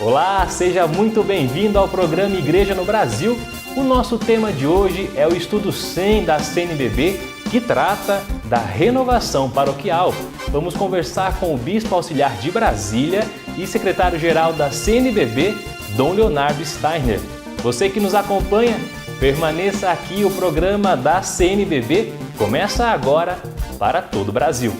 Olá, seja muito bem-vindo ao programa Igreja no Brasil. O nosso tema de hoje é o estudo 100 da CNBB, que trata da renovação paroquial. Vamos conversar com o Bispo Auxiliar de Brasília e secretário-geral da CNBB, Dom Leonardo Steiner. Você que nos acompanha, permaneça aqui, o programa da CNBB começa agora para todo o Brasil.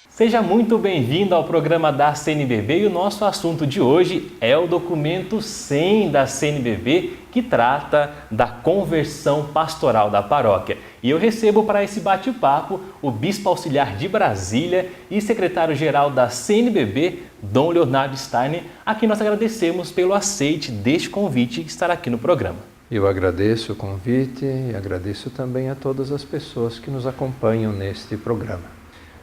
Seja muito bem-vindo ao programa da CNBB e o nosso assunto de hoje é o documento 100 da CNBB, que trata da conversão pastoral da paróquia. E eu recebo para esse bate-papo o Bispo Auxiliar de Brasília e secretário-geral da CNBB, Dom Leonardo Steiner, a quem nós agradecemos pelo aceite deste convite de estar aqui no programa. Eu agradeço o convite e agradeço também a todas as pessoas que nos acompanham neste programa.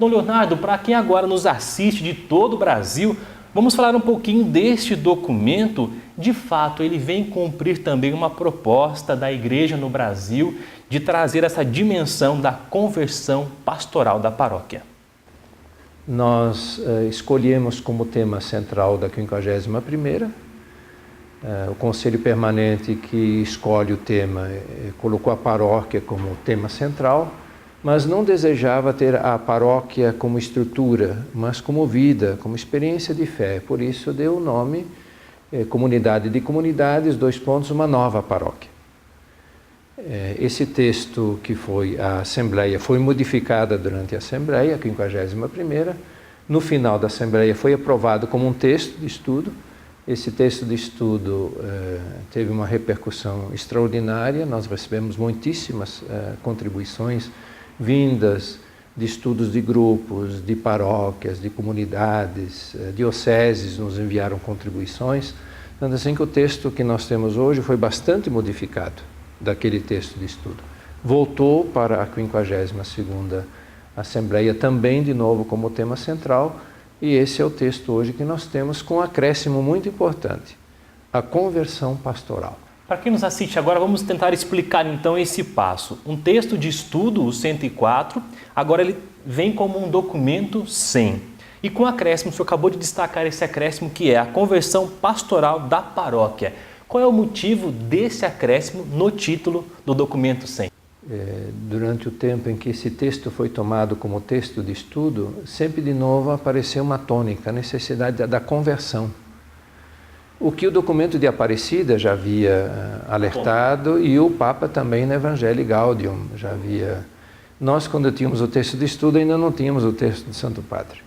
Dom Leonardo, para quem agora nos assiste de todo o Brasil, vamos falar um pouquinho deste documento. De fato, ele vem cumprir também uma proposta da Igreja no Brasil de trazer essa dimensão da conversão pastoral da paróquia. Nós escolhemos como tema central da 51ª, o Conselho Permanente que escolhe o tema colocou a paróquia como tema central, mas não desejava ter a paróquia como estrutura, mas como vida, como experiência de fé. Por isso deu o nome Comunidade de Comunidades, uma nova paróquia. Esse texto que foi a Assembleia foi modificada durante a Assembleia, a 51ª. No final da Assembleia foi aprovado como um texto de estudo. Esse texto de estudo teve uma repercussão extraordinária. Nós recebemos muitíssimas contribuições vindas de estudos de grupos, de paróquias, de comunidades, dioceses nos enviaram contribuições, tanto assim que o texto que nós temos hoje foi bastante modificado daquele texto de estudo. Voltou para a 52ª Assembleia também de novo como tema central, e esse é o texto hoje que nós temos com um acréscimo muito importante, a conversão pastoral. Para quem nos assiste agora, vamos tentar explicar então esse passo. Um texto de estudo, o 104, agora ele vem como um documento 100. E com acréscimo, o senhor acabou de destacar esse acréscimo que é a conversão pastoral da paróquia. Qual é o motivo desse acréscimo no título do documento 100? Durante o tempo em que esse texto foi tomado como texto de estudo, sempre de novo apareceu uma tônica, a necessidade da conversão. O que o documento de Aparecida já havia alertado e o Papa também no Evangelii Gaudium já havia. Nós, quando tínhamos o texto de estudo, ainda não tínhamos o texto do Santo Padre.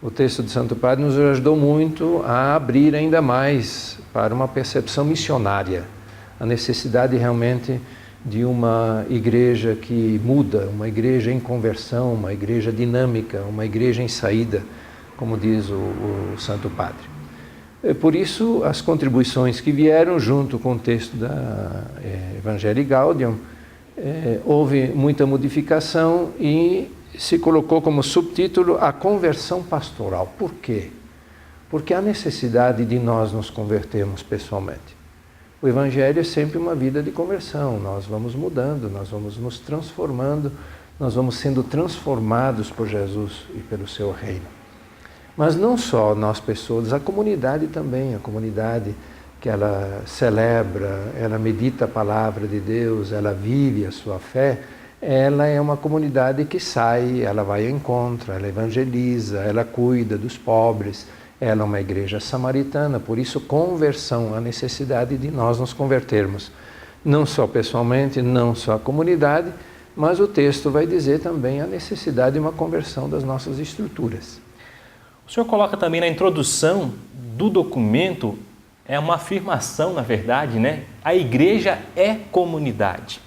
O texto do Santo Padre nos ajudou muito a abrir ainda mais para uma percepção missionária, a necessidade realmente de uma igreja que muda, uma igreja em conversão, uma igreja dinâmica, uma igreja em saída, como diz o Santo Padre. Por isso, as contribuições que vieram junto com o texto da Evangelii Gaudium, houve muita modificação e se colocou como subtítulo a conversão pastoral. Por quê? Porque há necessidade de nós nos convertermos pessoalmente. O Evangelho é sempre uma vida de conversão, nós vamos mudando, nós vamos nos transformando, nós vamos sendo transformados por Jesus e pelo seu reino. Mas não só nós pessoas, a comunidade também, a comunidade que ela celebra, ela medita a palavra de Deus, ela vive a sua fé, ela é uma comunidade que sai, ela vai ao encontro, ela evangeliza, ela cuida dos pobres, ela é uma igreja samaritana, por isso conversão, a necessidade de nós nos convertermos, não só pessoalmente, não só a comunidade, mas o texto vai dizer também a necessidade de uma conversão das nossas estruturas. O senhor coloca também na introdução do documento, é uma afirmação, na verdade, né? A igreja é comunidade.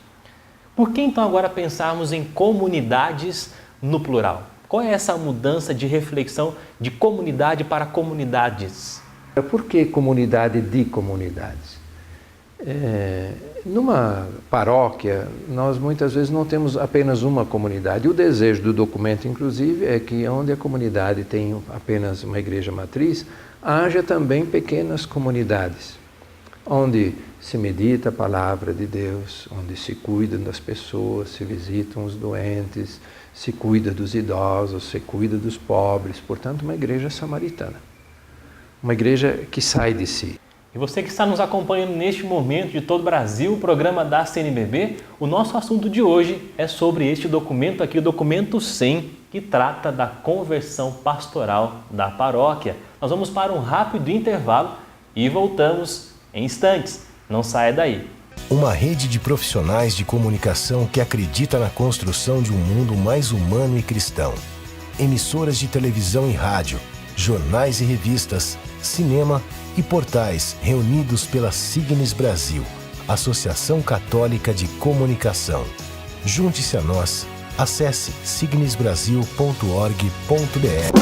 Por que então agora pensarmos em comunidades no plural? Qual é essa mudança de reflexão de comunidade para comunidades? Por que comunidade de comunidades? Numa paróquia, nós muitas vezes não temos apenas uma comunidade. O desejo do documento, inclusive, é que onde a comunidade tem apenas uma igreja matriz, haja também pequenas comunidades. onde se medita a palavra de Deus, onde se cuidam das pessoas, se visitam os doentes, se cuida dos idosos, se cuida dos pobres. Portanto, uma igreja samaritana. Uma igreja que sai de si. E você que está nos acompanhando neste momento de todo o Brasil, o programa da CNBB, o nosso assunto de hoje é sobre este documento aqui, o documento 100, que trata da conversão pastoral da paróquia. Nós vamos para um rápido intervalo e voltamos em instantes. Não saia daí. Uma rede de profissionais de comunicação que acredita na construção de um mundo mais humano e cristão. Emissoras de televisão e rádio, jornais e revistas, cinema e portais reunidos pela Signis Brasil, Associação Católica de Comunicação. Junte-se a nós. Acesse signisbrasil.org.br.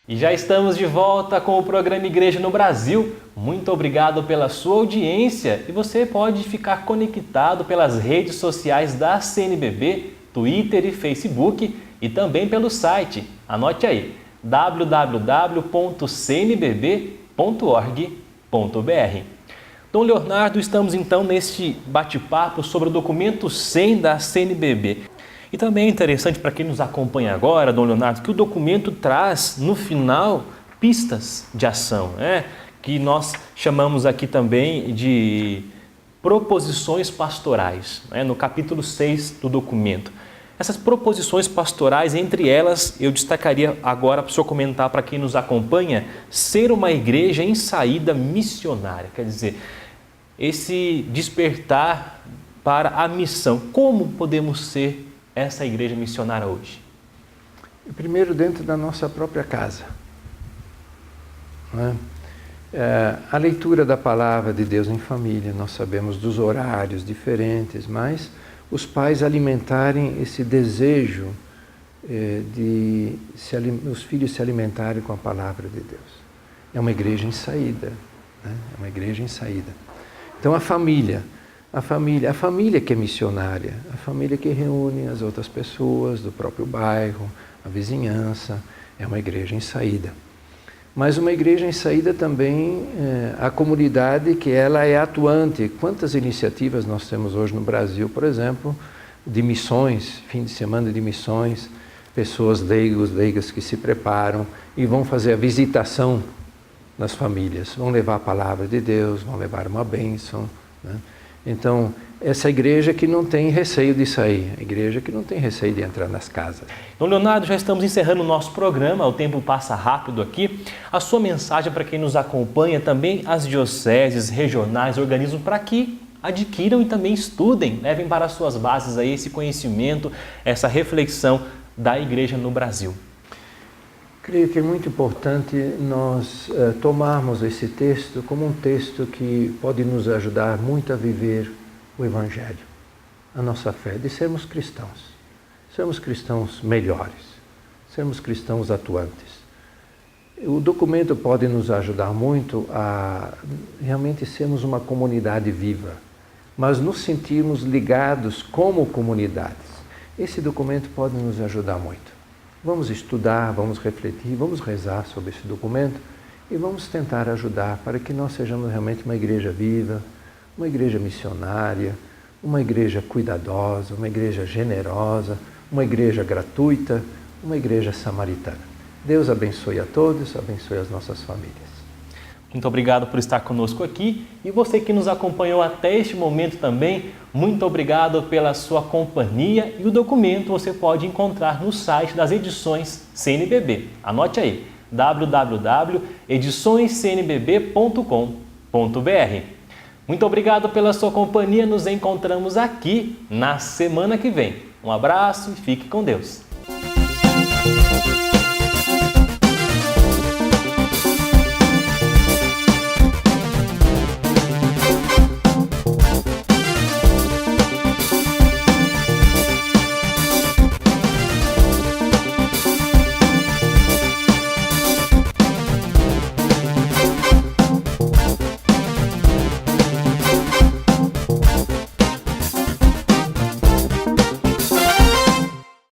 E já estamos de volta com o programa Igreja no Brasil. Muito obrigado pela sua audiência e você pode ficar conectado pelas redes sociais da CNBB, Twitter e Facebook e também pelo site. Anote aí, www.cnbb.org.br. Dom Leonardo, estamos então neste bate-papo sobre o documento 100 da CNBB. E também é interessante para quem nos acompanha agora, Dom Leonardo, que o documento traz no final pistas de ação, que nós chamamos aqui também de proposições pastorais, no capítulo 6 do documento. Essas proposições pastorais, entre elas, eu destacaria agora para o senhor comentar para quem nos acompanha, ser uma igreja em saída missionária, quer dizer, esse despertar para a missão. Como podemos ser essa igreja missionária hoje? Primeiro, dentro da nossa própria casa. A leitura da palavra de Deus em família, nós sabemos dos horários diferentes, mas os pais alimentarem esse desejo de os filhos se alimentarem com a palavra de Deus. É uma igreja em saída. É uma igreja em saída. Então a família que é missionária, a família que reúne as outras pessoas do próprio bairro, a vizinhança, é uma igreja em saída. Mas uma igreja em saída também, a comunidade que ela é atuante. Quantas iniciativas nós temos hoje no Brasil, por exemplo, de missões, fim de semana de missões, pessoas leigas que se preparam e vão fazer a visitação nas famílias, vão levar a palavra de Deus, vão levar uma bênção, Então, essa igreja que não tem receio de sair, a igreja que não tem receio de entrar nas casas. Dom Leonardo, já estamos encerrando o nosso programa, o tempo passa rápido aqui. A sua mensagem para quem nos acompanha, também as dioceses, regionais, organismos, para que adquiram e também estudem, levem para as suas bases aí esse conhecimento, essa reflexão da igreja no Brasil. Creio que é muito importante nós tomarmos esse texto como um texto que pode nos ajudar muito a viver o Evangelho, a nossa fé, de sermos cristãos melhores, sermos cristãos atuantes. O documento pode nos ajudar muito a realmente sermos uma comunidade viva, mas nos sentirmos ligados como comunidades. Esse documento pode nos ajudar muito. Vamos estudar, vamos refletir, vamos rezar sobre esse documento e vamos tentar ajudar para que nós sejamos realmente uma igreja viva, uma igreja missionária, uma igreja cuidadosa, uma igreja generosa, uma igreja gratuita, uma igreja samaritana. Deus abençoe a todos, abençoe as nossas famílias. Muito obrigado por estar conosco aqui e você que nos acompanhou até este momento também, muito obrigado pela sua companhia e o documento você pode encontrar no site das edições CNBB. Anote aí, www.ediçõescnbb.com.br. Muito obrigado pela sua companhia, nos encontramos aqui na semana que vem. Um abraço e fique com Deus.